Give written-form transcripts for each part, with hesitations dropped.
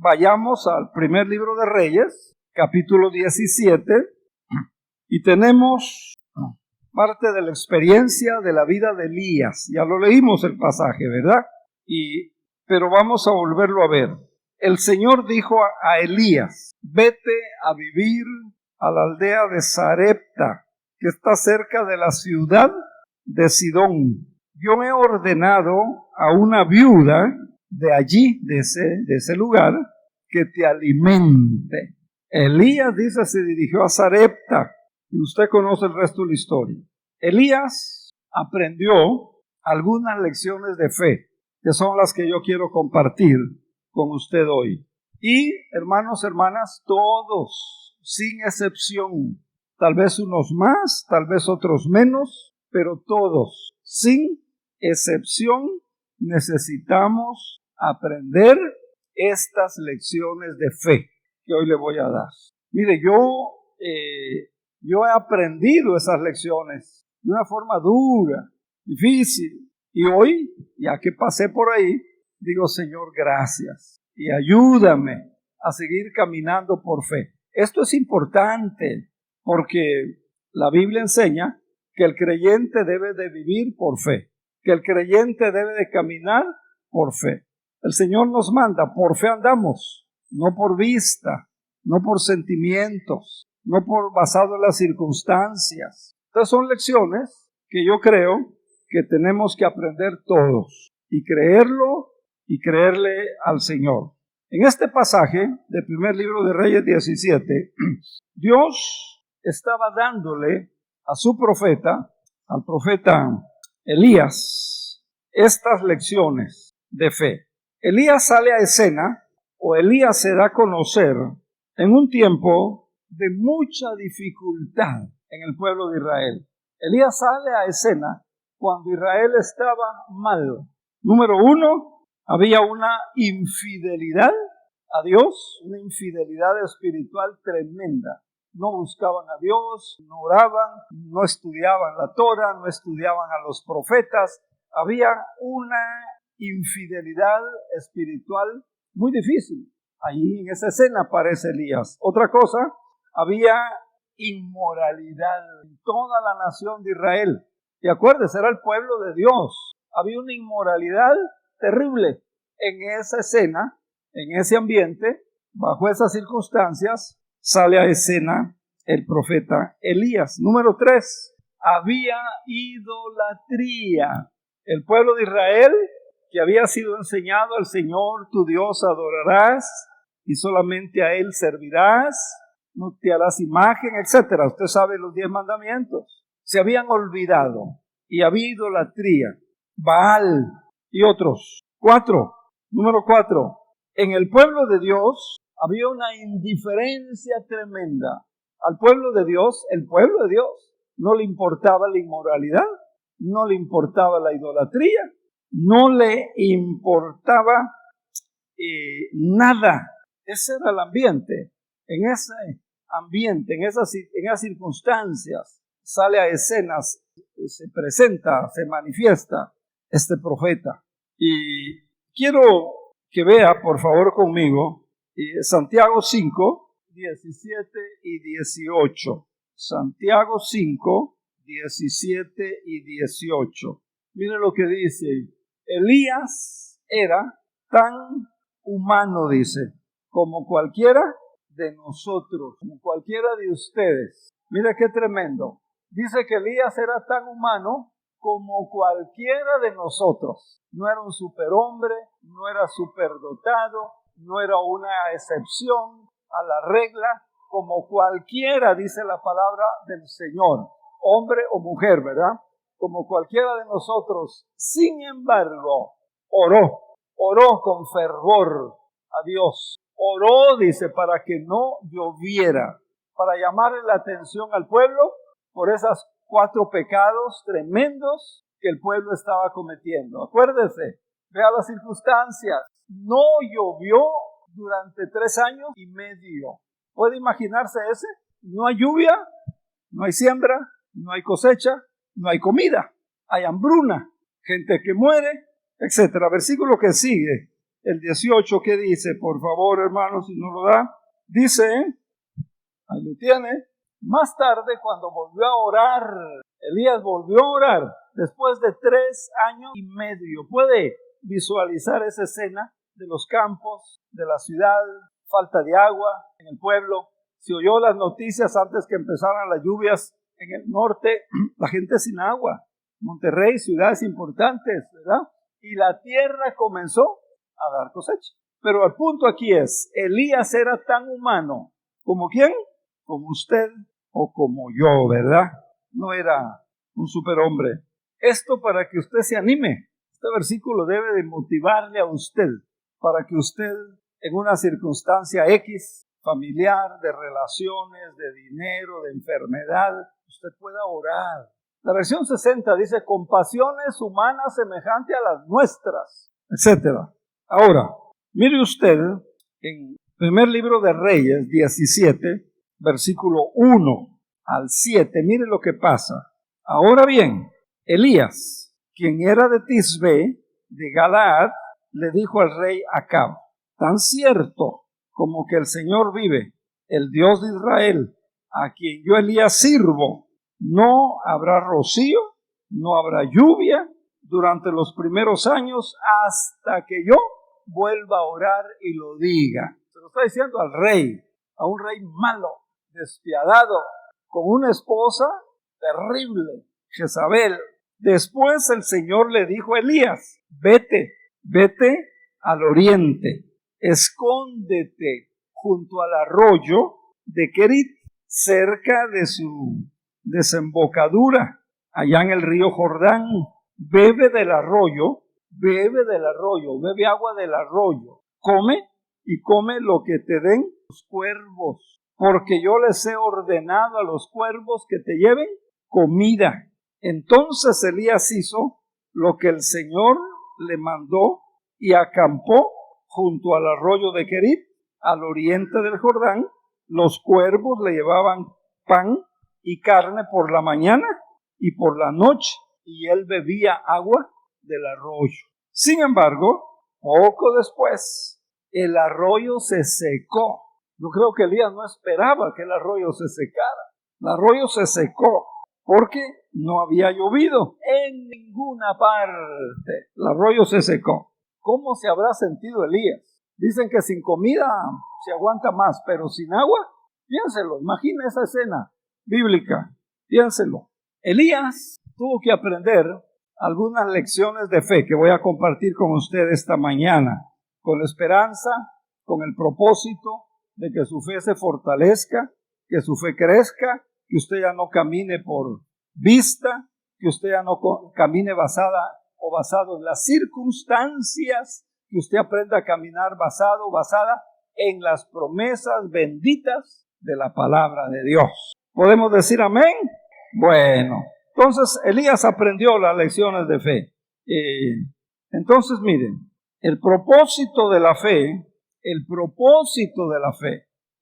vayamos al primer libro de Reyes, capítulo 17, y tenemos parte de la experiencia de la vida de Elías. Ya lo leímos el pasaje, ¿verdad? Pero vamos a volverlo a ver. El Señor dijo a Elías: vete a vivir a la aldea de Sarepta, que está cerca de la ciudad de Sidón. Yo he ordenado a una viuda de allí, de ese lugar, que te alimente. Elías, dice, se dirigió a Sarepta, y usted conoce el resto de la historia. Elías aprendió algunas lecciones de fe, que son las que yo quiero compartir con usted hoy. Y, hermanos, hermanas, todos, sin excepción, tal vez unos más, tal vez otros menos, pero todos, sin excepción, necesitamos aprender estas lecciones de fe que hoy le voy a dar. Mire, yo he aprendido esas lecciones de una forma dura, difícil, y hoy, ya que pasé por ahí, digo: Señor, gracias, y ayúdame a seguir caminando por fe. Esto es importante porque la Biblia enseña que el creyente debe de vivir por fe, que el creyente debe de caminar por fe. El Señor nos manda: por fe andamos, no por vista, no por sentimientos, no por basado en las circunstancias. Estas son lecciones que yo creo que tenemos que aprender todos y creerlo y creerle al Señor. En este pasaje del primer libro de Reyes 17, Dios estaba dándole a su profeta, al profeta Elías, estas lecciones de fe. Elías sale a escena, o Elías se da a conocer en un tiempo de mucha dificultad en el pueblo de Israel. Elías sale a escena cuando Israel estaba mal. Número uno, había una infidelidad a Dios, una infidelidad espiritual tremenda. No buscaban a Dios, no oraban, no estudiaban la Torah, no estudiaban a los profetas. Había una infidelidad espiritual muy difícil. Ahí en esa escena aparece Elías. Otra cosa, había inmoralidad en toda la nación de Israel. Y acuérdese, era el pueblo de Dios. Había una inmoralidad terrible en esa escena, en ese ambiente. Bajo esas circunstancias sale a escena el profeta Elías. Número 3, había idolatría. El pueblo de Israel, que había sido enseñado: al Señor tu Dios adorarás y solamente a Él servirás, no te harás imagen, etc. Usted sabe los 10 mandamientos. Se habían olvidado y había idolatría, Baal y otros. Número 4, en el pueblo de Dios había una indiferencia tremenda. Al pueblo de Dios, el pueblo de Dios, no le importaba la inmoralidad, no le importaba la idolatría, no le importaba nada. Ese era el ambiente. En ese ambiente, en esas circunstancias, sale a escenas, se presenta, se manifiesta este profeta. Y quiero que vea, por favor, conmigo, Santiago 5, 17 y 18. Santiago 5, 17 y 18. Mire lo que dice. Elías era tan humano, dice, como cualquiera de nosotros, como cualquiera de ustedes. Mire qué tremendo. Dice que Elías era tan humano como cualquiera de nosotros. No era un superhombre, no era superdotado, no era una excepción a la regla, como cualquiera, dice la palabra del Señor, hombre o mujer, ¿verdad? Como cualquiera de nosotros. Sin embargo, oró con fervor a Dios. Oró, dice, para que no lloviera, para llamarle la atención al pueblo por esas 4 pecados tremendos que el pueblo estaba cometiendo. Acuérdese, vea las circunstancias. No llovió durante 3 años y medio. ¿Puede imaginarse ese? No hay lluvia, no hay siembra, no hay cosecha, no hay comida. Hay hambruna, gente que muere, etc. Versículo que sigue. el 18, ¿qué dice? Por favor, hermanos, si no lo da. Dice, ahí lo tiene, más tarde cuando volvió a orar, Elías volvió a orar después de 3 años y medio. Puede visualizar esa escena de los campos, de la ciudad, falta de agua en el pueblo. Si oyó las noticias antes que empezaran las lluvias en el norte, la gente sin agua. Monterrey, ciudades importantes, ¿verdad? Y la tierra comenzó a dar cosecha. Pero el punto aquí es, Elías era tan humano como ¿quién? Como usted o como yo, ¿verdad? No era un superhombre. Esto para que usted se anime. Este versículo debe de motivarle a usted para que usted en una circunstancia X, familiar, de relaciones, de dinero, de enfermedad, usted pueda orar. La versión 60 dice, con pasiones humanas semejantes a las nuestras, etc. Ahora, mire usted, en primer libro de Reyes 17, versículo 1 al 7, mire lo que pasa. Ahora bien, Elías, quien era de Tisbe, de Galaad, le dijo al rey Acab, tan cierto como que el Señor vive, el Dios de Israel, a quien yo Elías sirvo, no habrá rocío, no habrá lluvia durante los primeros años hasta que yo vuelva a orar y lo diga. Se lo está diciendo al rey, a un rey malo, despiadado, con una esposa terrible, Jezabel. Después el Señor le dijo a Elías, vete al oriente, escóndete junto al arroyo de Kerit, cerca de su desembocadura, allá en el río Jordán. Bebe agua del arroyo, come lo que te den los cuervos, porque yo les he ordenado a los cuervos que te lleven comida. Entonces Elías hizo lo que el Señor le mandó y acampó junto al arroyo de Kerit, al oriente del Jordán. Los cuervos le llevaban pan y carne por la mañana y por la noche, y él bebía agua del arroyo. Sin embargo, poco después, el arroyo se secó. Yo creo que Elías no esperaba que el arroyo se secara. El arroyo se secó porque no había llovido en ninguna parte. El arroyo se secó. ¿Cómo se habrá sentido Elías? Dicen que sin comida se aguanta más, pero sin agua, piénselo, imagina esa escena bíblica, piénselo. Elías tuvo que aprender algunas lecciones de fe que voy a compartir con usted esta mañana, con la esperanza, con el propósito de que su fe se fortalezca, que su fe crezca, que usted ya no camine por vista, que usted ya no camine basado en las circunstancias, que usted aprenda a caminar basada en las promesas benditas de la palabra de Dios. ¿Podemos decir amén? Bueno, entonces Elías aprendió las lecciones de fe. Entonces miren, el propósito de la fe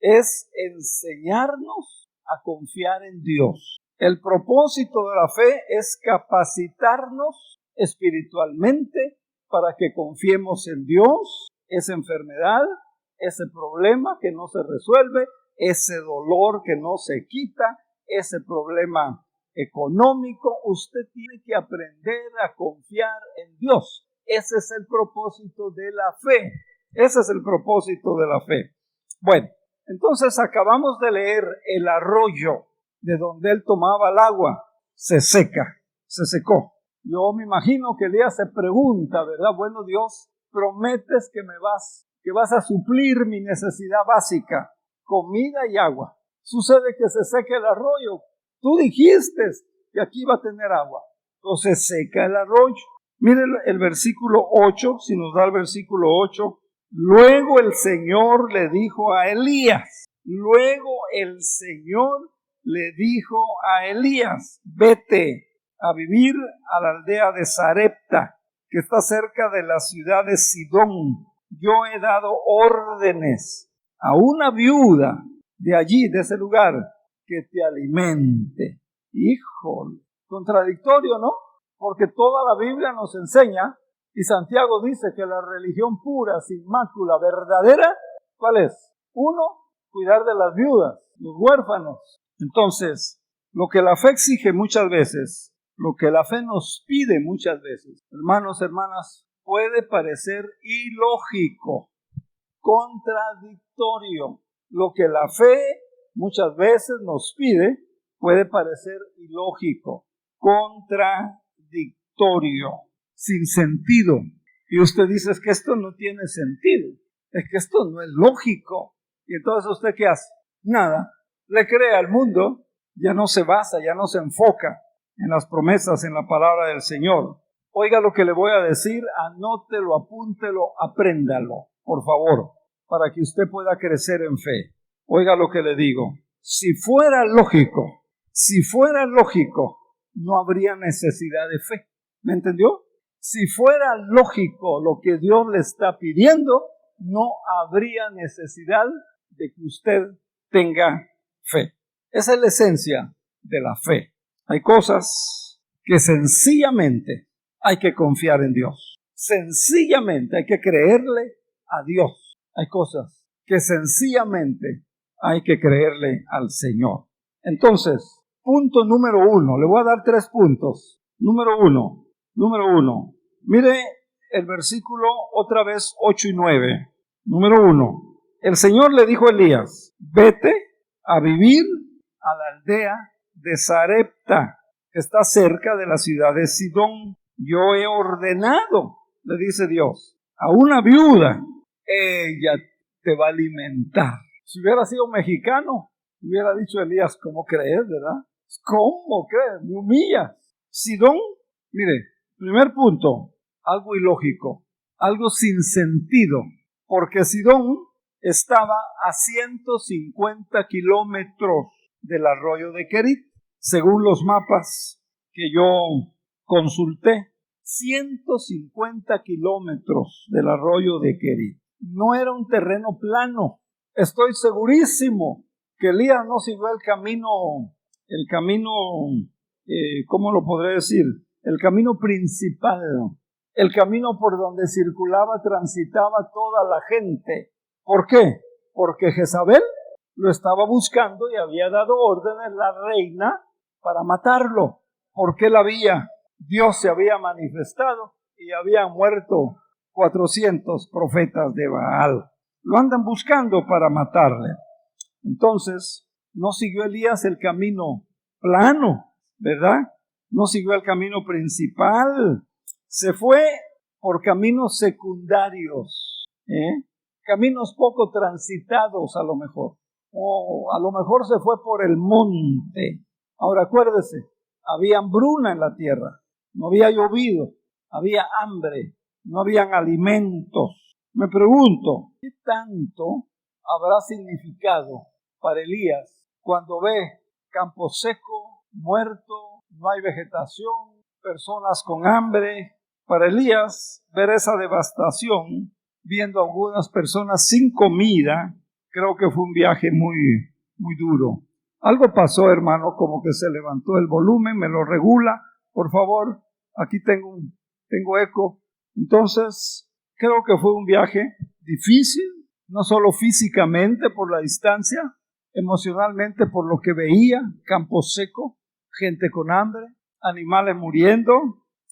es enseñarnos a confiar en Dios. El propósito de la fe es capacitarnos espiritualmente para que confiemos en Dios. Esa enfermedad, ese problema que no se resuelve, ese dolor que no se quita, ese problema económico, usted tiene que aprender a confiar en Dios. Ese es el propósito de la fe. Ese es el propósito de la fe. Bueno, entonces acabamos de leer el arroyo de donde él tomaba el agua. Se secó. Yo me imagino que Elías se pregunta, ¿verdad? Bueno, Dios, prometes que vas a suplir mi necesidad básica, comida y agua. Sucede que se seca el arroyo. Tú dijiste que aquí iba a tener agua. Entonces seca el arroyo. Miren el versículo 8, si nos da el versículo 8. Luego el Señor le dijo a Elías, vete a vivir a la aldea de Sarepta, que está cerca de la ciudad de Sidón. Yo he dado órdenes a una viuda de allí, de ese lugar, que te alimente. Híjole, contradictorio, ¿no? Porque toda la Biblia nos enseña Y Santiago dice que la religión pura, sin mácula, verdadera, ¿cuál es? Uno, cuidar de las viudas, los huérfanos. Entonces, lo que la fe exige muchas veces, lo que la fe nos pide muchas veces, hermanos, hermanas, puede parecer ilógico, contradictorio. Lo que la fe muchas veces nos pide puede parecer ilógico, contradictorio, sin sentido. Y usted dice, es que esto no tiene sentido, es que esto no es lógico. Y entonces, ¿usted qué hace? Nada. Le cree al mundo, ya no se basa, ya no se enfoca en las promesas, en la palabra del Señor. Oiga lo que le voy a decir, anótelo, apúntelo, apréndalo, por favor, para que usted pueda crecer en fe. Oiga lo que le digo. Si fuera lógico, no habría necesidad de fe. ¿Me entendió? Si fuera lógico lo que Dios le está pidiendo, no habría necesidad de que usted tenga fe. Esa es la esencia de la fe. Hay cosas que sencillamente hay que confiar en Dios. Sencillamente hay que creerle a Dios. Hay cosas que sencillamente hay que creerle al Señor. Entonces, punto número 1. Le voy a dar 3 puntos. Número uno. Mire el versículo otra vez 8 y 9. Número 1. El Señor le dijo a Elías, vete a vivir a la aldea de Sarepta, que está cerca de la ciudad de Sidón. Yo he ordenado, le dice Dios, a una viuda, ella te va a alimentar. Si hubiera sido mexicano, hubiera dicho Elías, ¿cómo crees, verdad? ¿Cómo crees? Me humillas. Sidón, mire, primer punto, algo ilógico, algo sin sentido, porque Sidón estaba a 150 kilómetros del arroyo de Querit, según los mapas que yo consulté, 150 kilómetros del arroyo de Querit. No era un terreno plano. Estoy segurísimo que Elías no siguió el camino, ¿cómo lo podré decir? El camino principal, el camino por donde transitaba toda la gente. ¿Por qué? Porque Jezabel lo estaba buscando y había dado órdenes la reina para matarlo, porque Dios se había manifestado y habían muerto 400 profetas de Baal. Lo andan buscando para matarle. Entonces, no siguió Elías el camino plano, ¿verdad? No siguió el camino principal. Se fue por caminos secundarios, caminos poco transitados a lo mejor. O a lo mejor se fue por el monte. Ahora acuérdese, había hambruna en la tierra, no había llovido, había hambre, no habían alimentos. Me pregunto, ¿qué tanto habrá significado para Elías cuando ve campo seco, muerto, no hay vegetación, personas con hambre? Para Elías, ver esa devastación, viendo a algunas personas sin comida, creo que fue un viaje muy, muy duro. Algo pasó, hermano, como que se levantó el volumen, me lo regula, por favor. Aquí tengo eco. Entonces, creo que fue un viaje difícil, no solo físicamente por la distancia, emocionalmente por lo que veía, campo seco, gente con hambre, animales muriendo.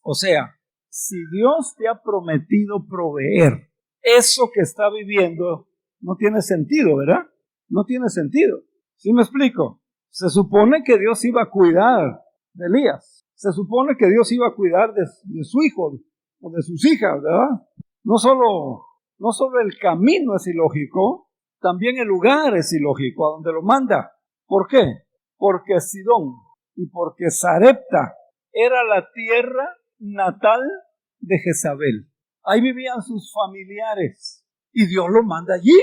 O sea, si Dios te ha prometido proveer, eso que está viviendo no tiene sentido, ¿verdad? No tiene sentido. ¿Sí me explico? Se supone que Dios iba a cuidar de Elías. Se supone que Dios iba a cuidar de su hijo o de sus hijas, ¿verdad? No solo el camino es ilógico, también el lugar es ilógico, a donde lo manda. ¿Por qué? Porque Sidón y porque Sarepta era la tierra natal de Jezabel. Ahí vivían sus familiares y Dios lo manda allí.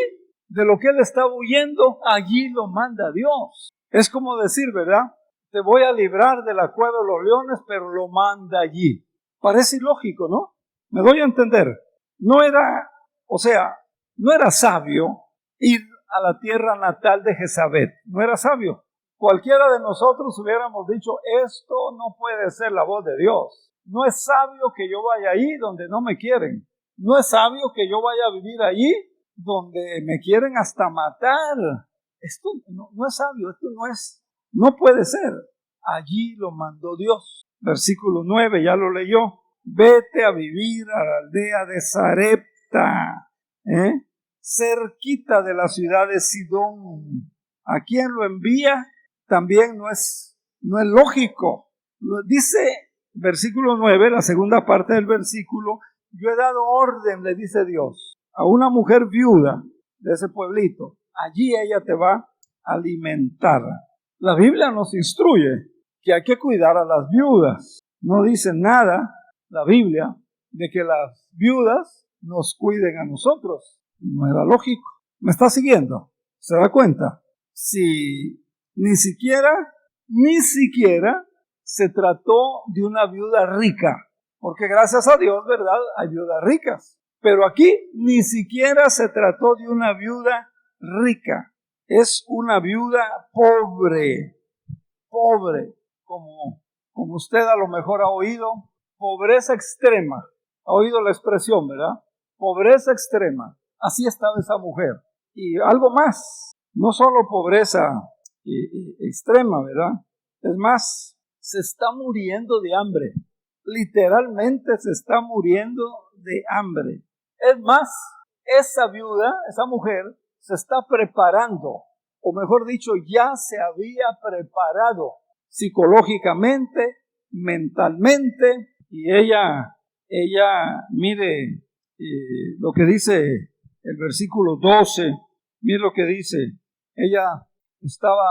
De lo que él estaba huyendo, allí lo manda Dios. Es como decir, ¿verdad? Te voy a librar de la cueva de los leones, pero lo manda allí. Parece ilógico, ¿no? Me doy a entender. No era sabio ir a la tierra natal de Jezabel. No era sabio. Cualquiera de nosotros hubiéramos dicho, esto no puede ser la voz de Dios. No es sabio que yo vaya ahí donde no me quieren. No es sabio que yo vaya a vivir allí donde me quieren hasta matar. Esto no es sabio, no puede ser. Allí lo mandó Dios. Versículo 9, ya lo leyó. Vete a vivir a la aldea de Sarepta, cerquita de la ciudad de Sidón. ¿A quién lo envía? También no es lógico. Lo dice versículo 9, la segunda parte del versículo. Yo he dado orden, le dice Dios, a una mujer viuda de ese pueblito. Allí ella te va a alimentar. La Biblia nos instruye que hay que cuidar a las viudas. No dice nada la Biblia de que las viudas nos cuiden a nosotros. No era lógico. ¿Me está siguiendo? ¿Se da cuenta? Si ni siquiera se trató de una viuda rica. Porque gracias a Dios, ¿verdad? Hay viudas ricas. Pero aquí ni siquiera se trató de una viuda rica. Es una viuda pobre. Pobre. Como usted a lo mejor ha oído. Pobreza extrema. Ha oído la expresión, ¿verdad? Pobreza extrema. Así estaba esa mujer. Y algo más. No solo pobreza extrema, ¿verdad? Es más, se está muriendo de hambre. Literalmente se está muriendo de hambre. Es más, esa viuda, esa mujer, se está preparando, o mejor dicho, ya se había preparado psicológicamente, mentalmente, y ella, mire lo que dice el versículo 12, mire lo que dice, ella estaba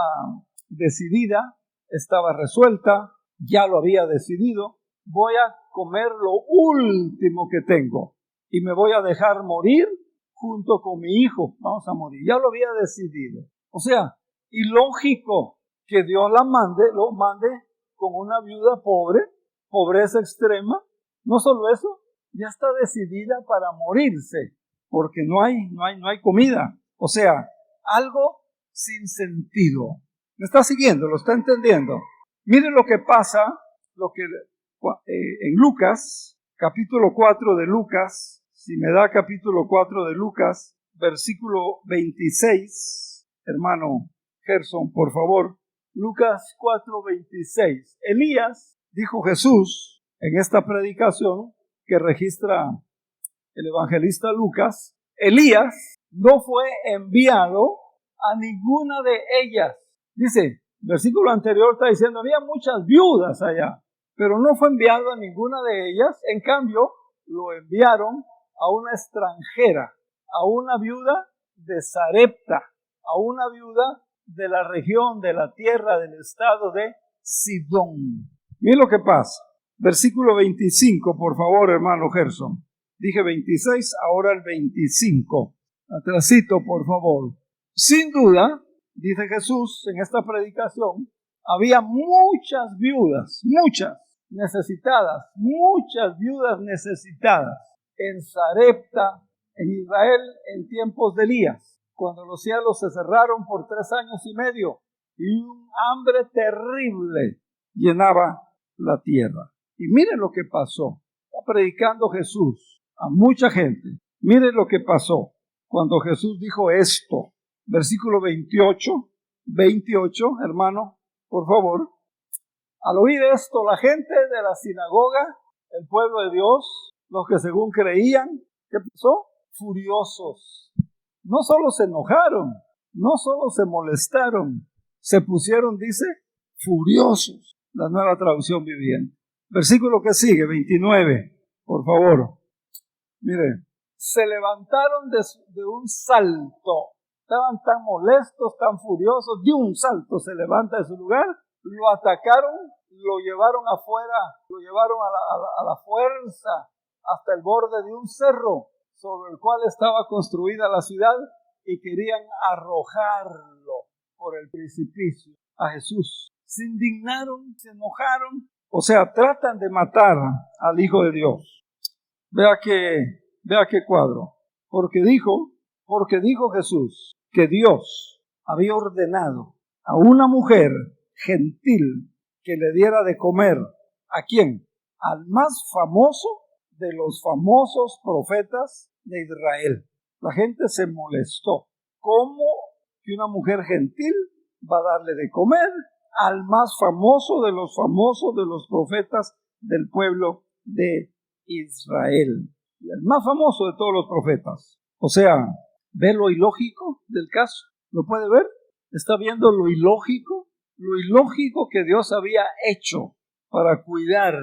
decidida, estaba resuelta, ya lo había decidido, voy a comer lo último que tengo y me voy a dejar morir junto con mi hijo, vamos a morir, ya lo había decidido. O sea, ilógico que Dios lo mande con una viuda pobre, pobreza extrema, no solo eso, ya está decidida para morirse, porque no hay comida, o sea, algo sin sentido. ¿Me está siguiendo? ¿Lo está entendiendo? Miren lo que pasa, en Lucas, capítulo 4 de Lucas, si me da capítulo 4 de Lucas, versículo 26, hermano Gerson, por favor, Lucas 4:26. Elías, dijo Jesús en esta predicación que registra el evangelista Lucas, Elías no fue enviado a ninguna de ellas. Dice, el versículo anterior está diciendo, había muchas viudas allá, pero no fue enviado a ninguna de ellas. En cambio, lo enviaron a una extranjera, a una viuda de Sarepta, a una viuda de la región, de la tierra, del estado de Sidón. Miren lo que pasa. Versículo 25, por favor, hermano Gerson. Dije 26, ahora el 25. Atrasito, por favor. Sin duda, dice Jesús en esta predicación, había muchas viudas necesitadas en Sarepta, en Israel, en tiempos de Elías, cuando los cielos se cerraron por 3 años y medio y un hambre terrible llenaba la tierra. Y miren lo que pasó. Está predicando Jesús a mucha gente. Miren lo que pasó cuando Jesús dijo esto. Versículo 28, hermano, por favor. Al oír esto, la gente de la sinagoga, el pueblo de Dios, los que según creían, ¿qué pasó? Furiosos. No solo se enojaron, no solo se molestaron, se pusieron, dice, furiosos. La Nueva Traducción Viviente. Versículo que sigue, 29, por favor. Mire, se levantaron de un salto. Estaban tan molestos, tan furiosos, de un salto se levanta de su lugar, lo atacaron, lo llevaron afuera, lo llevaron a la fuerza hasta el borde de un cerro sobre el cual estaba construida la ciudad y querían arrojarlo por el precipicio a Jesús. Se indignaron, se enojaron, o sea, tratan de matar al Hijo de Dios. Vea qué cuadro. Porque dijo Jesús que Dios había ordenado a una mujer gentil que le diera de comer. ¿A quién? al más famoso de los famosos profetas de Israel. La gente se molestó. ¿Cómo que una mujer gentil va a darle de comer al más famoso de los profetas del pueblo de Israel? El más famoso de todos los profetas. O sea, ¿ve lo ilógico del caso? ¿Lo puede ver? ¿Está viendo lo ilógico? Lo ilógico que Dios había hecho para cuidar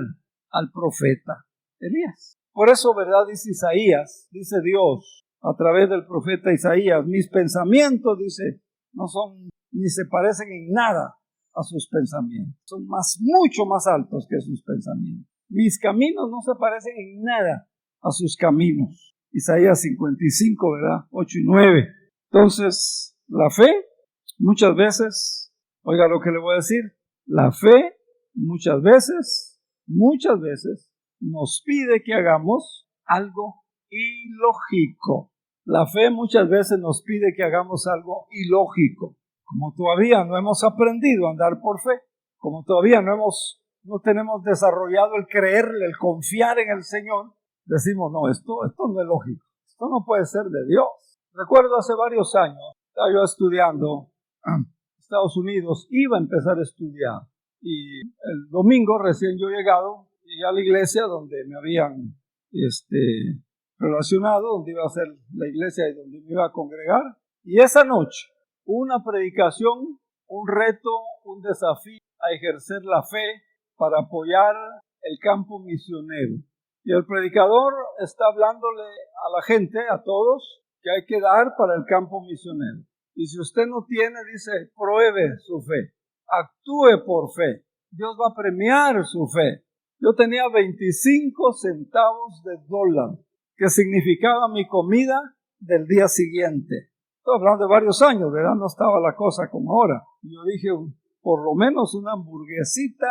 al profeta Elías. Por eso, ¿verdad? Dice Isaías, dice Dios a través del profeta Isaías, mis pensamientos, dice, no son ni se parecen en nada a sus pensamientos. Son mucho más altos que sus pensamientos. Mis caminos no se parecen en nada a sus caminos. Isaías 55, ¿verdad? 8 y 9. Entonces, la fe, muchas veces, oiga lo que le voy a decir, la fe, muchas veces, nos pide que hagamos algo ilógico. La fe muchas veces nos pide que hagamos algo ilógico. Como todavía no hemos aprendido a andar por fe, como todavía no tenemos desarrollado el creerle, el confiar en el Señor, decimos, no, esto no es lógico, esto no puede ser de Dios. Recuerdo hace varios años, estaba yo estudiando en Estados Unidos, iba a empezar a estudiar, y el domingo recién yo llegué a la iglesia donde me habían relacionado, donde iba a ser la iglesia y donde me iba a congregar, y esa noche, una predicación, un reto, un desafío a ejercer la fe para apoyar el campo misionero. Y el predicador está hablándole a la gente, a todos, que hay que dar para el campo misionero. Y si usted no tiene, dice, pruebe su fe, actúe por fe. Dios va a premiar su fe. Yo tenía 25 centavos de dólar, que significaba mi comida del día siguiente. Estoy hablando de varios años, ¿verdad? No estaba la cosa como ahora. Yo dije, por lo menos una hamburguesita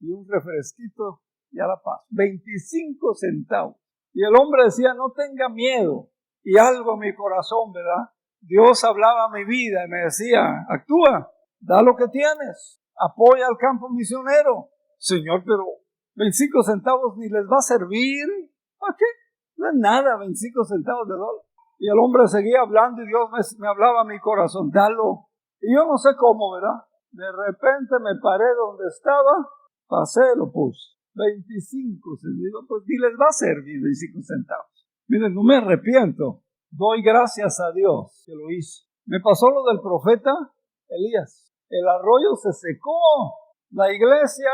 y un refresquito y a la paz. 25 centavos. Y el hombre decía, no tenga miedo. Y algo en mi corazón, ¿verdad? Dios hablaba a mi vida y me decía, actúa, da lo que tienes, apoya al campo misionero. Señor, pero 25 centavos ni les va a servir. ¿Para qué? No es nada, 25 centavos de dólar. Y el hombre seguía hablando y Dios me hablaba a mi corazón, dalo. Y yo no sé cómo, ¿verdad? De repente me paré donde estaba, pasé, lo puse. 25 centavos, pues ni les va a servir 25 centavos. Miren, no me arrepiento. Doy gracias a Dios que lo hizo. Me pasó lo del profeta Elías. El arroyo se secó. La iglesia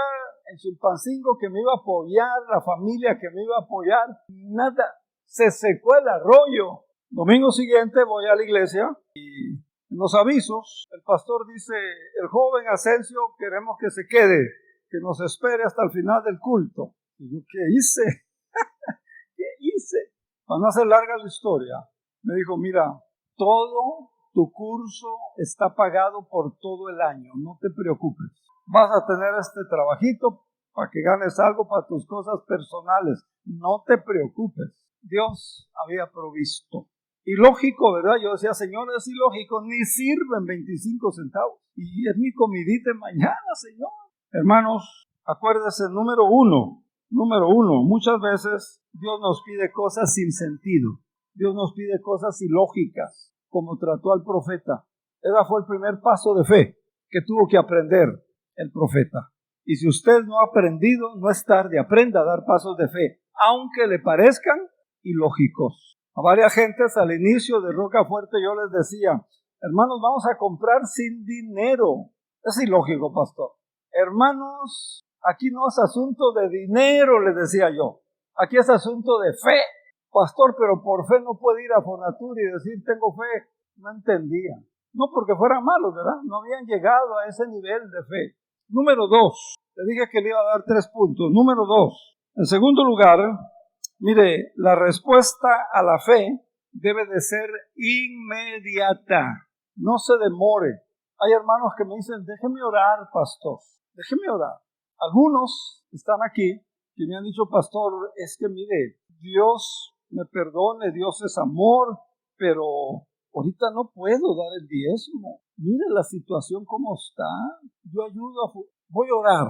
en Chilpancingo que me iba a apoyar, la familia que me iba a apoyar, nada. Se secó el arroyo. Domingo siguiente voy a la iglesia y en los avisos el pastor dice, el joven Asensio queremos que se quede, que nos espere hasta el final del culto. Y yo, ¿qué hice? ¿Qué hice? Para no hacer larga la historia, me dijo, mira, todo tu curso está pagado por todo el año, no te preocupes. Vas a tener este trabajito para que ganes algo para tus cosas personales, no te preocupes. Dios había provisto. Ilógico, ¿verdad? Yo decía, Señor, es ilógico, ni sirven 25 centavos. Y es mi comidita de mañana, Señor. Hermanos, acuérdese, número uno, muchas veces Dios nos pide cosas sin sentido. Dios nos pide cosas ilógicas, como trató al profeta. Ese fue el primer paso de fe que tuvo que aprender el profeta. Y si usted no ha aprendido, no es tarde, aprenda a dar pasos de fe, aunque le parezcan ilógicos. A varias gentes al inicio de Roca Fuerte yo les decía, hermanos, vamos a comprar sin dinero. Es ilógico, pastor. Hermanos, aquí no es asunto de dinero, les decía yo. Aquí es asunto de fe. Pastor, pero por fe no puede ir a Fonatur y decir tengo fe. No entendía. No porque fueran malos, ¿verdad? No habían llegado a ese nivel de fe. Número 2. Le dije que le iba a dar 3 puntos. Número 2. En segundo lugar, mire, la respuesta a la fe debe de ser inmediata. No se demore. Hay hermanos que me dicen, déjeme orar, pastor. Déjeme orar. Algunos están aquí que me han dicho, pastor, es que mire, Dios me perdone, Dios es amor, pero ahorita no puedo dar el diezmo. Mire la situación cómo está. Yo ayudo voy a orar.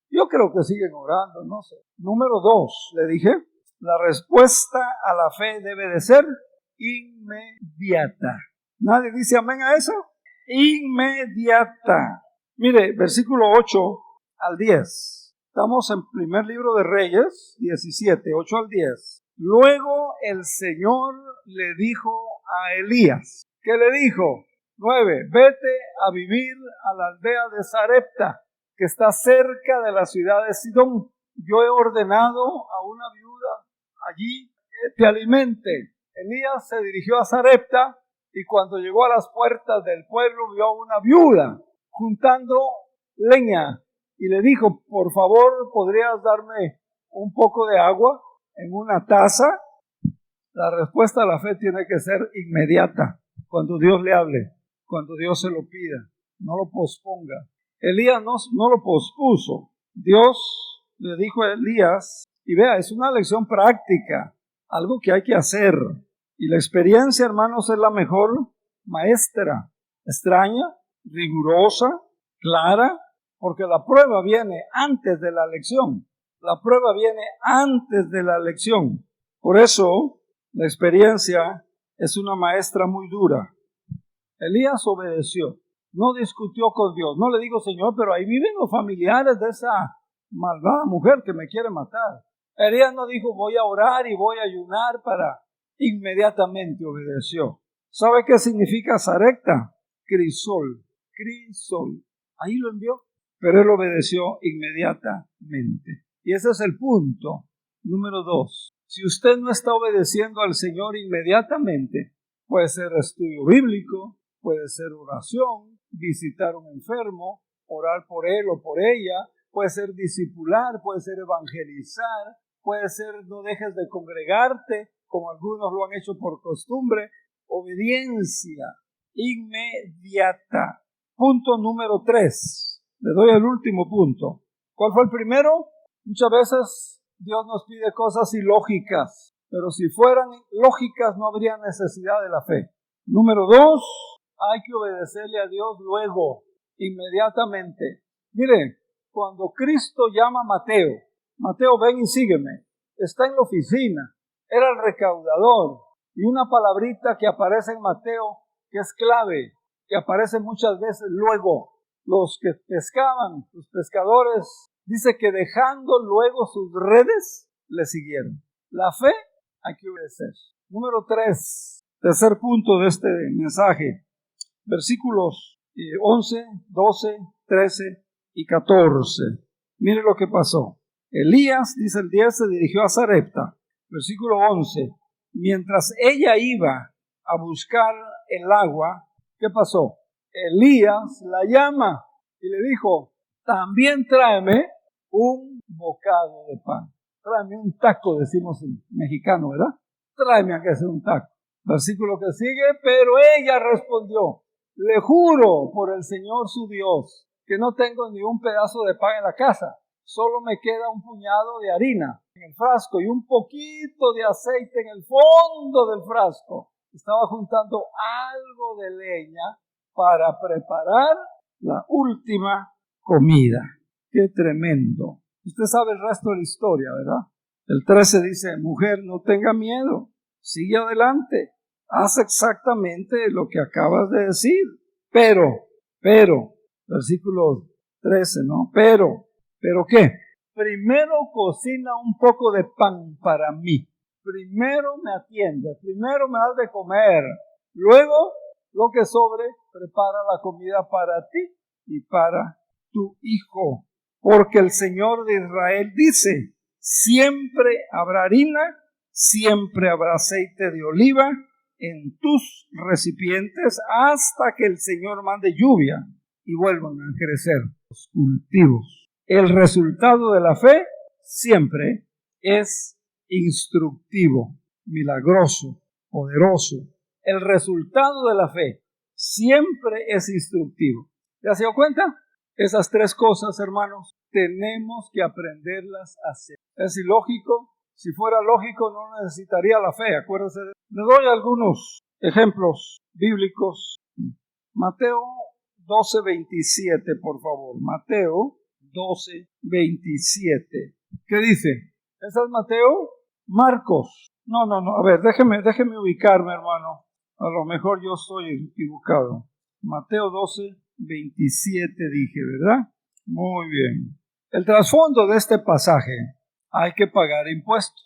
Yo creo que siguen orando, no sé. Número 2, le dije, la respuesta a la fe debe de ser inmediata. ¿Nadie dice amén a eso? Inmediata. Mire, versículo 8 al 10. Estamos en primer libro de Reyes, 17, 8 al 10. Luego el Señor le dijo a Elías, ¿qué le dijo? 9, vete a vivir a la aldea de Sarepta, que está cerca de la ciudad de Sidón. Yo he ordenado a una viuda allí que te alimente. Elías se dirigió a Sarepta y cuando llegó a las puertas del pueblo vio a una viuda juntando leña y le dijo, por favor, ¿podrías darme un poco de agua en una taza? La respuesta a la fe tiene que ser inmediata, cuando Dios le hable, cuando Dios se lo pida, no lo posponga. Elías no lo pospuso. Dios le dijo a Elías, y vea, es una lección práctica, algo que hay que hacer. Y la experiencia, hermanos, es la mejor maestra. Extraña, rigurosa, clara, porque la prueba viene antes de la lección. La prueba viene antes de la lección. Por eso, la experiencia es una maestra muy dura. Elías obedeció, no discutió con Dios, no le dijo, Señor, pero ahí viven los familiares de esa malvada mujer que me quiere matar. Elías no dijo, voy a orar y voy a ayunar para... Inmediatamente obedeció. ¿Sabe qué significa Sarepta? Crisol. Ahí lo envió, pero él obedeció inmediatamente. Y ese es el punto número 2. Si usted no está obedeciendo al Señor inmediatamente, puede ser estudio bíblico, puede ser oración, visitar a un enfermo, orar por él o por ella, puede ser discipular, puede ser evangelizar, puede ser no dejes de congregarte, como algunos lo han hecho por costumbre. Obediencia inmediata. Punto número 3. Le doy el último punto. ¿Cuál fue el primero? Muchas veces Dios nos pide cosas ilógicas, pero si fueran lógicas no habría necesidad de la fe. Número 2, hay que obedecerle a Dios luego, inmediatamente. Mire, cuando Cristo llama a Mateo, Mateo, ven y sígueme, está en la oficina, era el recaudador, y una palabrita que aparece en Mateo, que es clave, que aparece muchas veces luego. Los que pescaban, los pescadores, dice que dejando luego sus redes, le siguieron. La fe hay que obedecer. Número 3, tercer punto de este mensaje, versículos 11, 12, 13 y 14. Mire lo que pasó. Elías, dice el 10, se dirigió a Sarepta. Versículo 11. Mientras ella iba a buscar el agua, ¿qué pasó? Elías la llama y le dijo, también tráeme un bocado de pan. Tráeme un taco, decimos en mexicano, ¿verdad? Tráeme a que sea un taco. Versículo que sigue, pero ella respondió, le juro por el Señor su Dios, que no tengo ni un pedazo de pan en la casa. Solo me queda un puñado de harina en el frasco y un poquito de aceite en el fondo del frasco. Estaba juntando algo de leña para preparar la última comida. ¡Qué tremendo! Usted sabe el resto de la historia, ¿verdad? El 13 dice, mujer, no tenga miedo, sigue adelante, haz exactamente lo que acabas de decir. Pero, versículo 13, ¿no? Pero ¿qué? Primero cocina un poco de pan para mí. Primero me atiende, primero me das de comer. Luego, lo que sobre, prepara la comida para ti y para tu hijo. Porque el Señor de Israel dice, siempre habrá harina, siempre habrá aceite de oliva en tus recipientes hasta que el Señor mande lluvia y vuelvan a crecer los cultivos. El resultado de la fe siempre es instructivo, milagroso, poderoso. El resultado de la fe siempre es instructivo. ¿Ya se dio cuenta? Esas 3 cosas, hermanos, tenemos que aprenderlas a hacer. Es ilógico. Si fuera lógico, no necesitaría la fe. Acuérdense. Les doy algunos ejemplos bíblicos. Mateo 12:27, por favor. Mateo 12:27. ¿Qué dice? ¿Ese es Mateo? Marcos. No. A ver, déjeme ubicarme, hermano. A lo mejor yo estoy equivocado. Mateo 12:27 dije, ¿verdad? Muy bien. El trasfondo de este pasaje: hay que pagar impuestos.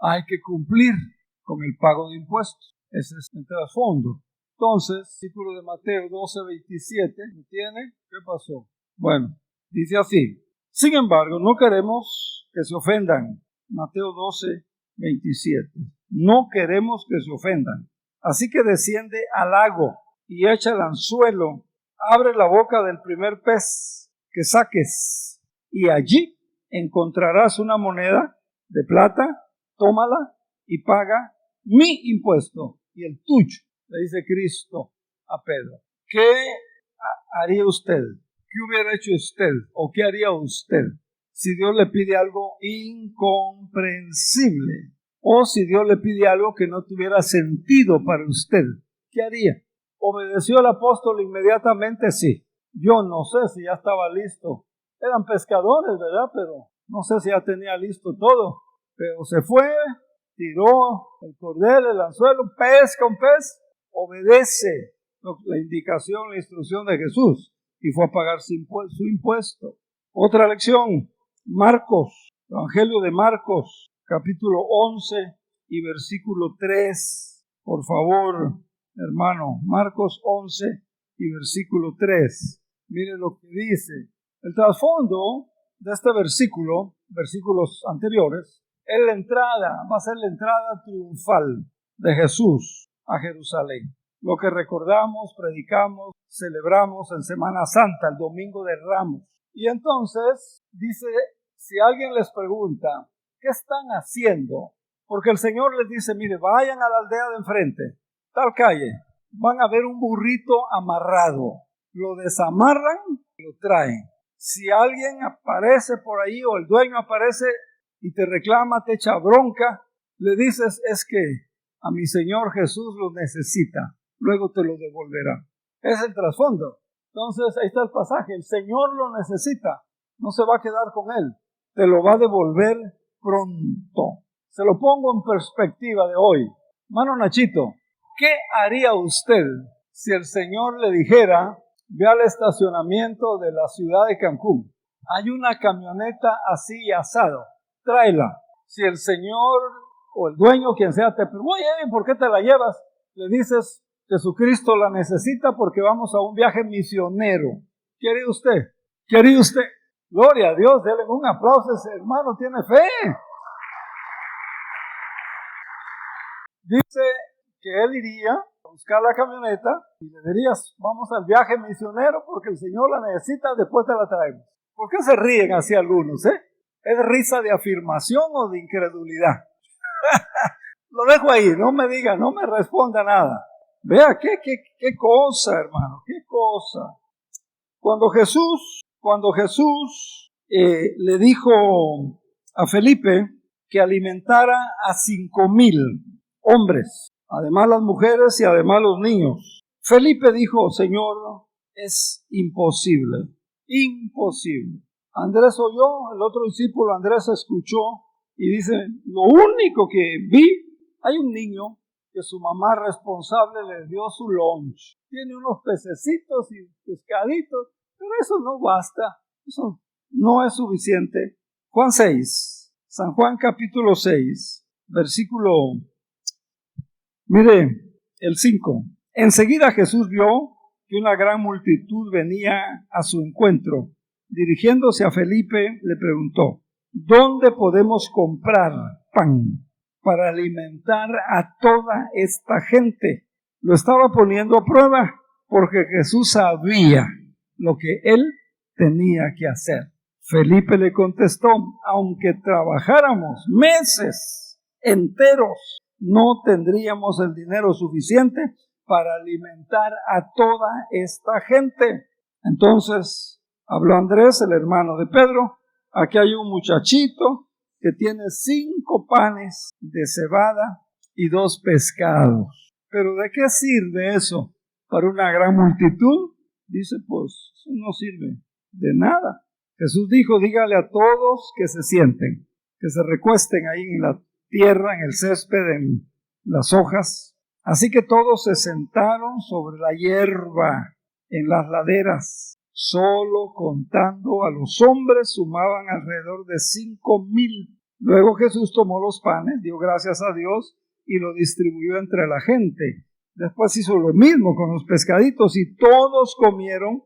Hay que cumplir con el pago de impuestos. Ese es el trasfondo. Entonces, versículo de Mateo 12:27, ¿me tiene? ¿Qué pasó? Bueno, dice así: sin embargo, no queremos que se ofendan. Mateo 12:27. No queremos que se ofendan. Así que desciende al lago y echa el anzuelo. Abre la boca del primer pez que saques, y allí encontrarás una moneda de plata. Tómala y paga mi impuesto y el tuyo, le dice Cristo a Pedro. ¿Qué haría usted? ¿Qué hubiera hecho usted? ¿O qué haría usted si Dios le pide algo incomprensible? O si Dios le pide algo que no tuviera sentido para usted, ¿qué haría? ¿Obedeció el apóstol inmediatamente? Sí. Yo no sé si ya estaba listo. Eran pescadores, ¿verdad? Pero no sé si ya tenía listo todo. Pero se fue, tiró el cordel, el anzuelo, pesca un pez, obedece la indicación, la instrucción de Jesús y fue a pagar su impuesto. Otra lección: Marcos, Evangelio de Marcos, capítulo 11 y versículo 3. Por favor, hermano, Marcos 11 y versículo 3. Miren lo que dice. El trasfondo de este versículo, versículos anteriores, es la entrada, va a ser la entrada triunfal de Jesús a Jerusalén. Lo que recordamos, predicamos, celebramos en Semana Santa, el Domingo de Ramos. Y entonces dice, si alguien les pregunta, ¿qué están haciendo? Porque el Señor les dice, mire, vayan a la aldea de enfrente, tal calle, van a ver un burrito amarrado. Lo desamarran y lo traen. Si alguien aparece por ahí o el dueño aparece y te reclama, te echa bronca, le dices, es que a mi Señor Jesús lo necesita, luego te lo devolverá. Es el trasfondo. Entonces ahí está el pasaje, el Señor lo necesita, no se va a quedar con él, te lo va a devolver pronto. Se lo pongo en perspectiva de hoy. Mano Nachito, ¿qué haría usted si el Señor le dijera, ve al estacionamiento de la ciudad de Cancún, hay una camioneta así y asado, tráela? Si el Señor o el dueño, quien sea, te pregunta, oye, ¿por qué te la llevas? Le dices, Jesucristo la necesita porque vamos a un viaje misionero. ¿Qué haría usted? ¿Qué haría usted? Gloria a Dios, denle un aplauso, ese hermano tiene fe. Dice que él iría a buscar la camioneta y le dirías, vamos al viaje misionero porque el Señor la necesita, después te la traemos. ¿Por qué se ríen así algunos, ¿Es risa de afirmación o de incredulidad? Lo dejo ahí, no me diga, no me responda nada. Vea, qué cosa, hermano, qué cosa. Cuando Jesús le dijo a Felipe que alimentara a 5,000 hombres, además las mujeres y además los niños, Felipe dijo, Señor, es imposible, imposible. Andrés oyó, el otro discípulo Andrés escuchó y dice, lo único que vi, hay un niño que su mamá responsable le dio su lunch. Tiene unos pececitos y pescaditos, pero eso no basta, eso no es suficiente. Juan 6, San Juan capítulo 6, versículo, mire, el 5. Enseguida Jesús vio que una gran multitud venía a su encuentro. Dirigiéndose a Felipe, le preguntó, ¿dónde podemos comprar pan para alimentar a toda esta gente? Lo estaba poniendo a prueba porque Jesús sabía lo que él tenía que hacer. Felipe le contestó, aunque trabajáramos meses enteros, no tendríamos el dinero suficiente para alimentar a toda esta gente. Entonces habló Andrés, el hermano de Pedro, aquí hay un muchachito que tiene 5 panes de cebada y 2 pescados. ¿Pero de qué sirve eso para una gran multitud? Dice, pues eso no sirve de nada. Jesús dijo, dígale a todos que se sienten, que se recuesten ahí en la tierra, en el césped, en las hojas. Así que todos se sentaron sobre la hierba, en las laderas. Solo contando a los hombres sumaban alrededor de 5,000. Luego Jesús tomó los panes, dio gracias a Dios y lo distribuyó entre la gente. Después hizo lo mismo con los pescaditos y todos comieron.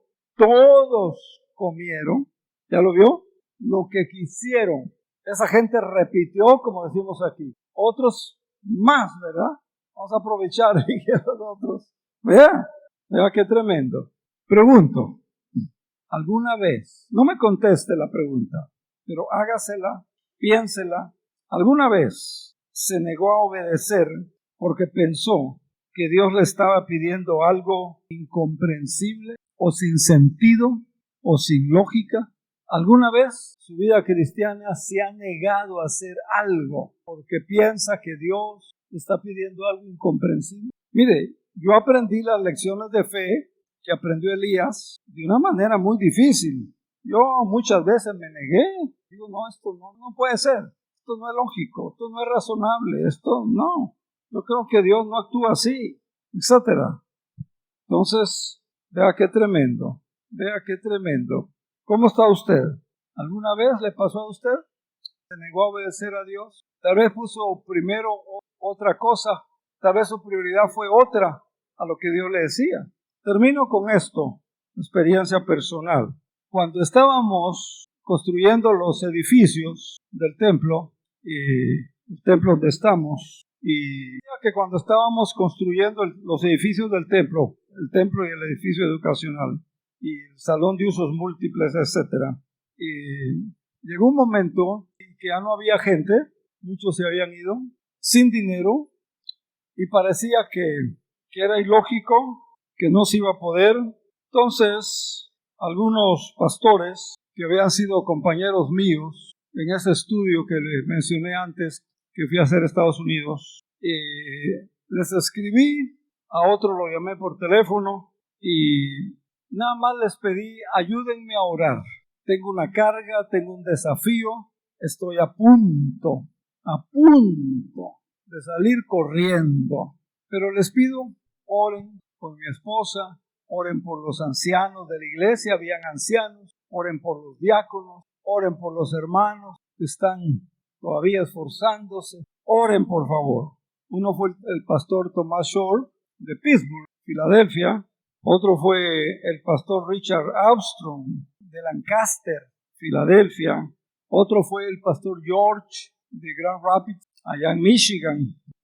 ¿Ya lo vio? Lo que quisieron. Esa gente repitió, como decimos aquí. Otros más, ¿verdad? Vamos a aprovechar, dijeron otros. Vea qué tremendo. Pregunto, ¿alguna vez, no me conteste la pregunta, pero hágasela, piénsela, ¿alguna vez se negó a obedecer porque pensó que Dios le estaba pidiendo algo incomprensible o sin sentido o sin lógica? ¿Alguna vez su vida cristiana se ha negado a hacer algo porque piensa que Dios está pidiendo algo incomprensible? Mire, yo aprendí las lecciones de fe que aprendió Elías de una manera muy difícil. Yo muchas veces me negué. Digo, no, esto no puede ser. Esto no es lógico, esto no es razonable, esto no. Yo creo que Dios no actúa así, etcétera. Entonces, vea qué tremendo. ¿Cómo está usted? ¿Alguna vez le pasó a usted? ¿Se negó a obedecer a Dios? Tal vez puso primero otra cosa. Tal vez su prioridad fue otra a lo que Dios le decía. Termino con esto, experiencia personal. Cuando estábamos construyendo los edificios del templo, el templo donde estamos, y ya que cuando estábamos construyendo los edificios del templo, el templo y el edificio educacional, y el salón de usos múltiples, etcétera, llegó un momento en que ya no había gente, muchos se habían ido, sin dinero, y parecía que era ilógico, que no se iba a poder. Entonces, algunos pastores que habían sido compañeros míos en ese estudio que les mencioné antes, que fui a hacer a Estados Unidos, les escribí, a otro lo llamé por teléfono y nada más les pedí, ayúdenme a orar. Tengo una carga, tengo un desafío, estoy a punto de salir corriendo. Pero les pido, oren por mi esposa, oren por los ancianos de la iglesia, habían ancianos, oren por los diáconos, oren por los hermanos que están todavía esforzándose, oren por favor. Uno fue el pastor Thomas Shore de Pittsburgh, Filadelfia. Otro fue el pastor Richard Armstrong de Lancaster, Filadelfia. Otro fue el pastor George de Grand Rapids, allá en Michigan,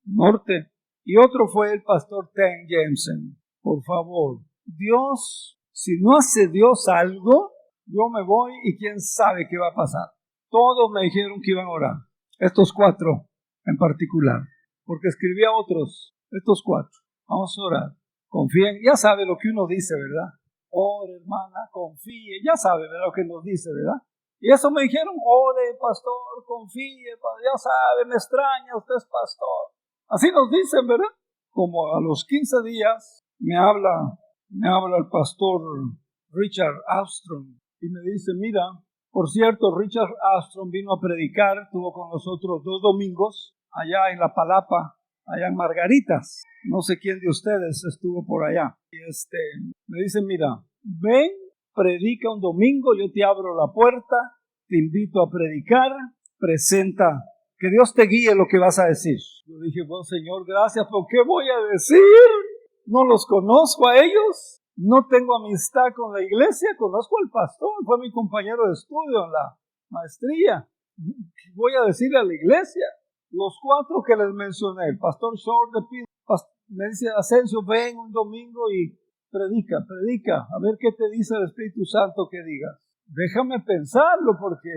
norte. Y otro fue el pastor Ten Jensen. Por favor, Dios, si no hace Dios algo, yo me voy y quién sabe qué va a pasar. Todos me dijeron que iban a orar. Estos 4 en particular. Porque escribí a otros, estos 4. Vamos a orar. Confíen, ya sabe lo que uno dice, ¿verdad? Ore, hermana, confíe, ya sabe, ¿verdad? Lo que nos dice, ¿verdad? Y eso me dijeron, ore, pastor, confíe, ya sabe, me extraña, usted es pastor. Así nos dicen, ¿verdad? Como a los 15 días me habla el pastor Richard Armstrong y me dice, mira, por cierto, Richard Armstrong vino a predicar, estuvo con nosotros 2 domingos allá en La Palapa, allá en Margaritas. No sé quién de ustedes estuvo por allá. Y me dice, mira, ven, predica un domingo, yo te abro la puerta, te invito a predicar, presenta, que Dios te guíe lo que vas a decir. Yo dije, bueno, Señor, gracias, pero ¿qué voy a decir? No los conozco a ellos, no tengo amistad con la iglesia, conozco al pastor, fue mi compañero de estudio en la maestría. ¿Qué voy a decirle a la iglesia? Los 4 que les mencioné, el pastor Shore de Pittsburgh, me dice, Asensio, ven un domingo y predica, a ver qué te dice el Espíritu Santo que digas. Déjame pensarlo porque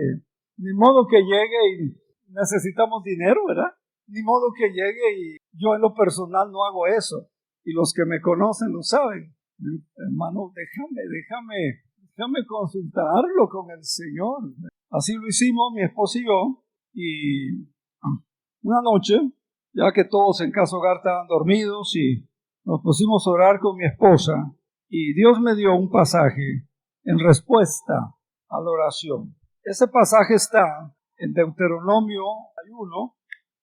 ni modo que llegue y necesitamos dinero, ¿verdad? Ni modo que llegue y yo en lo personal no hago eso. Y los que me conocen lo saben. Hermano, déjame consultarlo con el Señor. Así lo hicimos mi esposa y yo. Y una noche, ya que todos en Casa Hogar estaban dormidos y nos pusimos a orar con mi esposa y Dios me dio un pasaje en respuesta a la oración. Ese pasaje está en Deuteronomio 31,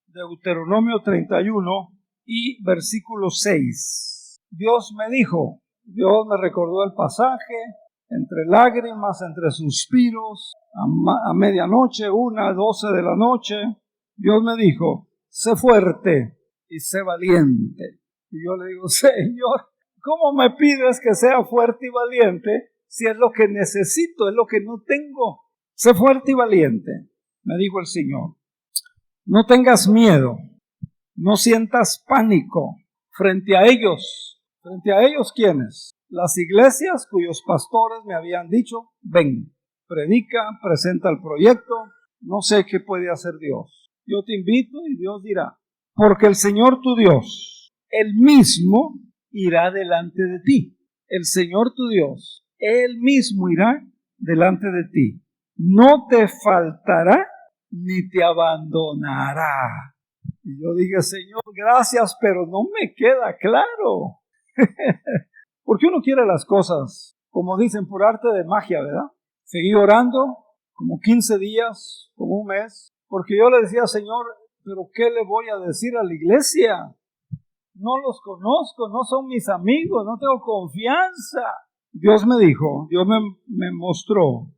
Deuteronomio 31 y versículo 6. Dios me dijo, Dios me recordó el pasaje, entre lágrimas, entre suspiros, a medianoche, 1:12 de la noche, Dios me dijo, sé fuerte y sé valiente. Y yo le digo, Señor, ¿cómo me pides que sea fuerte y valiente si es lo que necesito, es lo que no tengo? Sé fuerte y valiente, me dijo el Señor. No tengas miedo, no sientas pánico frente a ellos. ¿Frente a ellos quiénes? Las iglesias cuyos pastores me habían dicho, ven, predica, presenta el proyecto, no sé qué puede hacer Dios. Yo te invito y Dios dirá, porque el Señor tu Dios, Él mismo irá delante de ti. El Señor tu Dios, Él mismo irá delante de ti. No te faltará ni te abandonará. Y yo dije, Señor, gracias, pero no me queda claro. Porque uno quiere las cosas, como dicen, por arte de magia, ¿verdad? Seguí orando como 15 días, como un mes, porque yo le decía, Señor, ¿pero qué le voy a decir a la iglesia? No los conozco, no son mis amigos, no tengo confianza. Dios me dijo, Dios me mostró,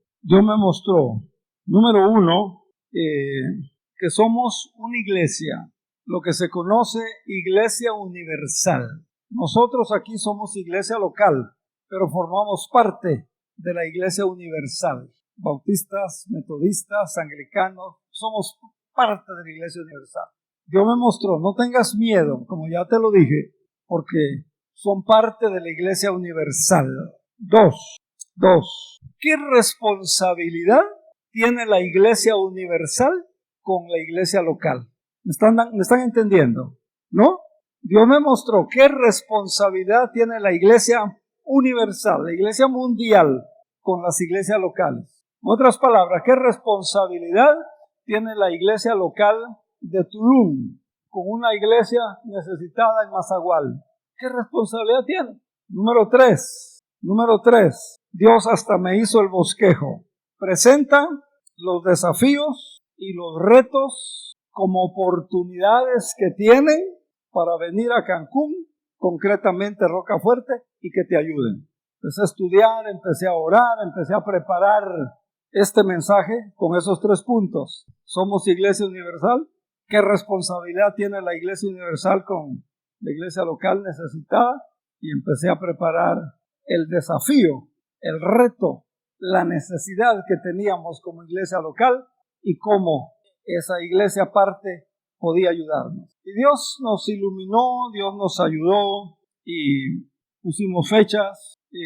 número uno, que somos una iglesia, lo que se conoce iglesia universal. Nosotros aquí somos iglesia local, pero formamos parte de la iglesia universal. Bautistas, metodistas, anglicanos, somos parte de la iglesia universal. Dios me mostró, no tengas miedo, como ya te lo dije, porque son parte de la iglesia universal. Dos, ¿qué responsabilidad tiene la iglesia universal con la iglesia local? ¿Me están entendiendo? ¿No? Dios me mostró qué responsabilidad tiene la iglesia universal, la iglesia mundial, con las iglesias locales. En otras palabras, ¿qué responsabilidad tiene la iglesia local de Tulum con una iglesia necesitada en Mazagual? ¿Qué responsabilidad tiene? Número tres, Dios hasta me hizo el bosquejo. Presenta los desafíos y los retos como oportunidades que tienen para venir a Cancún, concretamente Rocafuerte, y que te ayuden. Empecé a estudiar, empecé a orar, empecé a preparar este mensaje con esos 3 puntos. Somos Iglesia Universal. ¿Qué responsabilidad tiene la Iglesia Universal con la iglesia local necesitada? Y empecé a preparar el desafío, el reto, la necesidad que teníamos como iglesia local y cómo esa iglesia aparte podía ayudarnos. Y Dios nos iluminó, Dios nos ayudó y pusimos fechas. Y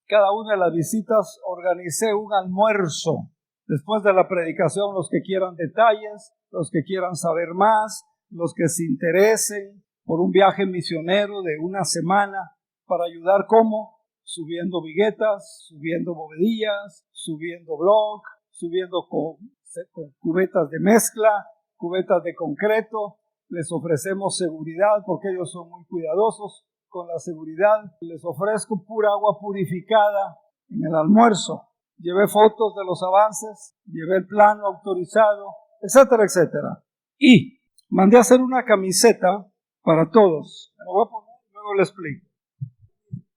cada una de las visitas organicé un almuerzo. Después de la predicación, los que quieran detalles, los que quieran saber más, los que se interesen por un viaje misionero de 1 semana para ayudar, ¿cómo? Subiendo viguetas, subiendo bovedillas, subiendo bloc, subiendo con cubetas de mezcla, cubetas de concreto. Les ofrecemos seguridad porque ellos son muy cuidadosos con la seguridad. Les ofrezco pura agua purificada en el almuerzo. Llevé fotos de los avances, llevé el plano autorizado, etcétera, etcétera. Y mandé a hacer una camiseta para todos. Me lo voy a poner, luego le explico.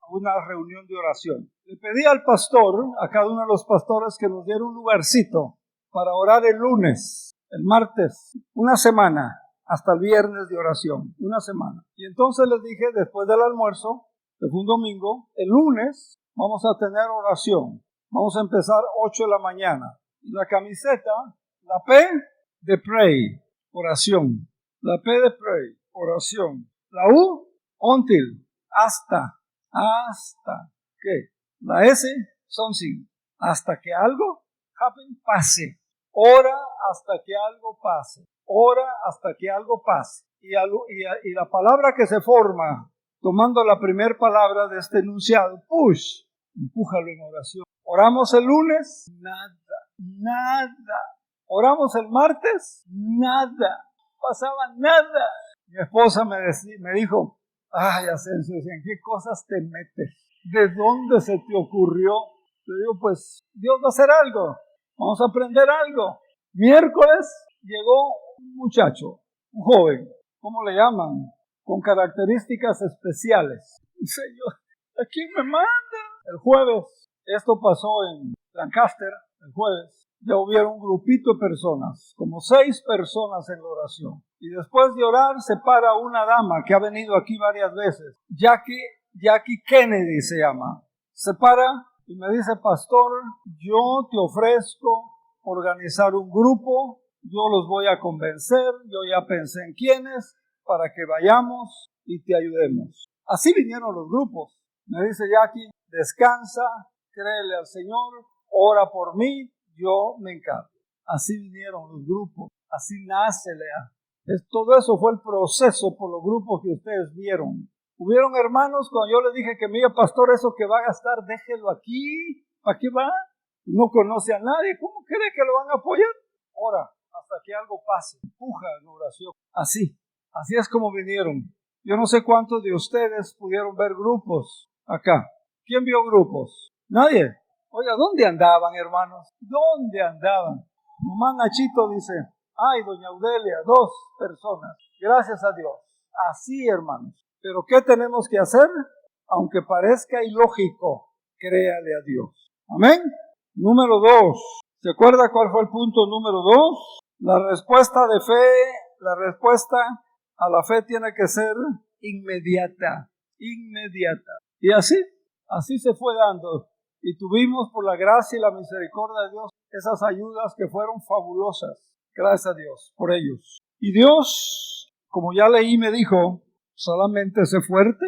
Una reunión de oración. Le pedí al pastor, a cada uno de los pastores, que nos diera un lugarcito para orar el lunes, el martes, 1 semana, hasta el viernes de oración, 1 semana. Y entonces les dije, después del almuerzo, que fue un domingo, el lunes vamos a tener oración. Vamos a empezar 8 de la mañana. Y la camiseta, la P de pray, oración. La P de pray, oración. La U, until, hasta. ¿Qué? La S, something. Hasta que algo happen, pase. Ora hasta que algo pase. Ora hasta que algo pase. Y la palabra que se forma, tomando la primera palabra de este enunciado, push, empújalo en oración. Oramos el lunes, nada. Oramos el martes, nada. Pasaba nada. Mi esposa me dijo, ay, Asensio, ¿en qué cosas te metes? ¿De dónde se te ocurrió Le digo, pues Dios va a hacer algo, vamos a aprender algo. Miércoles llegó un muchacho, un joven, ¿cómo le llaman? Con características especiales. Dice yo, ¿a quién me manda? El jueves, esto pasó en Lancaster, el jueves, ya hubieron un grupito de personas, como 6 personas en la oración. Y después de orar se para una dama que ha venido aquí varias veces, Jackie Kennedy se llama. Se para y me dice, pastor, yo te ofrezco organizar un grupo, yo los voy a convencer, yo ya pensé en quiénes, para que vayamos y te ayudemos. Así vinieron los grupos. Me dice Jackie, descansa, créele al Señor, ora por mí, yo me encargo. Así vinieron los grupos, así nace Lea. Todo eso fue el proceso por los grupos que ustedes vieron. Hubieron hermanos cuando yo le dije que mira pastor, eso que va a gastar, déjelo aquí, ¿para qué va? No conoce a nadie, ¿cómo cree que lo van a apoyar? Ora, hasta que algo pase, empuja en oración. Así es como vinieron. Yo no sé cuántos de ustedes pudieron ver grupos acá. ¿Quién vio grupos? Nadie. Oiga, ¿dónde andaban, hermanos? ¿Dónde andaban? Mamá Nachito dice, ay, doña Audelia, 2 personas. Gracias a Dios. Así, hermanos. Pero ¿qué tenemos que hacer? Aunque parezca ilógico, créale a Dios. Amén. Número 2. ¿Se acuerda cuál fue el punto número 2? La respuesta de fe, la respuesta a la fe tiene que ser inmediata. Y así se fue dando. Y tuvimos por la gracia y la misericordia de Dios esas ayudas que fueron fabulosas. Gracias a Dios por ellos. Y Dios, como ya leí, me dijo, solamente sé fuerte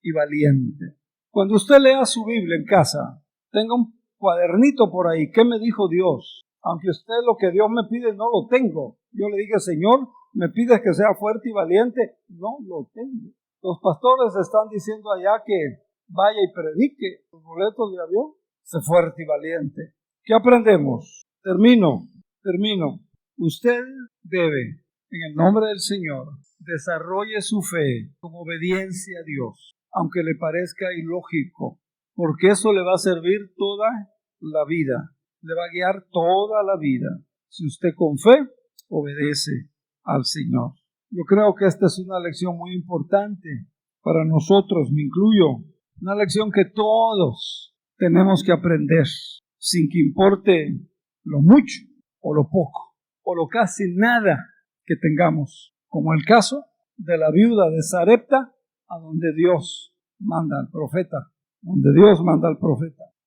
y valiente. Cuando usted lea su Biblia en casa, tenga un cuadernito por ahí. ¿Qué me dijo Dios? Aunque usted lo que Dios me pide no lo tengo. Yo le dije, Señor, ¿me pides que sea fuerte y valiente? No lo tengo. Los pastores están diciendo allá que vaya y predique los boletos de avión. Sé fuerte y valiente. ¿Qué aprendemos? Termino. Usted debe, en el nombre del Señor, desarrolle su fe con obediencia a Dios, aunque le parezca ilógico, porque eso le va a servir toda la vida, le va a guiar toda la vida, si usted con fe obedece al Señor. Yo creo que esta es una lección muy importante para nosotros, me incluyo, una lección que todos tenemos que aprender, sin que importe lo mucho o lo poco, o lo casi nada que tengamos, como el caso de la viuda de Sarepta, a donde Dios manda al profeta,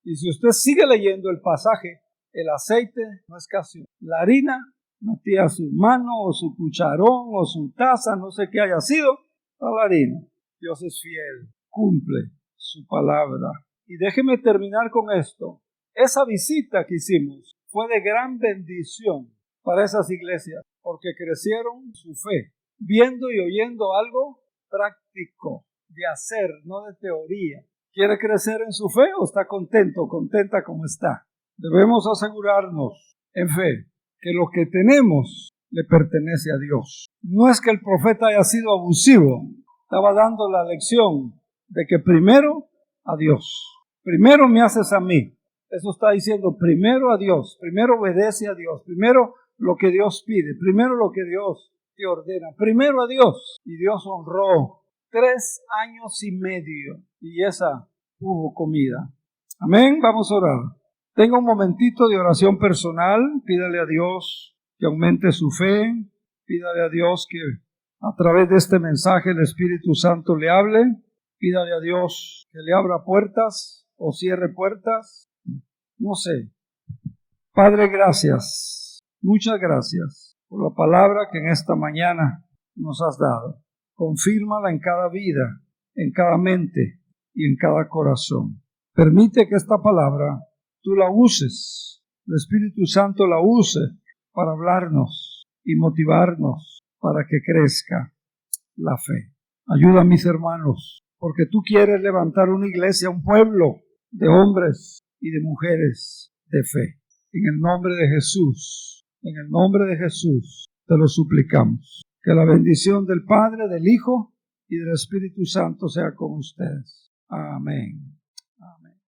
Y si usted sigue leyendo el pasaje, el aceite no es casi, la harina, metía su mano o su cucharón o su taza, no sé qué haya sido, a la harina. Dios es fiel, cumple su palabra. Y déjeme terminar con esto. Esa visita que hicimos fue de gran bendición para esas iglesias, porque crecieron su fe, viendo y oyendo algo práctico, de hacer, no de teoría. ¿Quiere crecer en su fe o está contenta como está? Debemos asegurarnos en fe que lo que tenemos le pertenece a Dios. No es que el profeta haya sido abusivo, estaba dando la lección de que primero a Dios, primero me haces a mí. Eso está diciendo primero a Dios, primero obedece a Dios, primero lo que Dios pide, primero lo que Dios te ordena, primero a Dios. Y Dios honró 3 años y medio y esa hubo comida. Amén, vamos a orar. Tenga un momentito de oración personal, pídale a Dios que aumente su fe, pídale a Dios que a través de este mensaje el Espíritu Santo le hable, pídale a Dios que le abra puertas o cierre puertas, no sé. Padre, gracias, muchas gracias por la palabra que en esta mañana nos has dado. Confírmala en cada vida, en cada mente y en cada corazón. Permite que esta palabra tú la uses, el Espíritu Santo la use para hablarnos y motivarnos para que crezca la fe. Ayuda a mis hermanos, porque tú quieres levantar una iglesia, un pueblo de hombres y de mujeres de fe. En el nombre de Jesús, te lo suplicamos. Que la bendición del Padre, del Hijo y del Espíritu Santo sea con ustedes. Amén.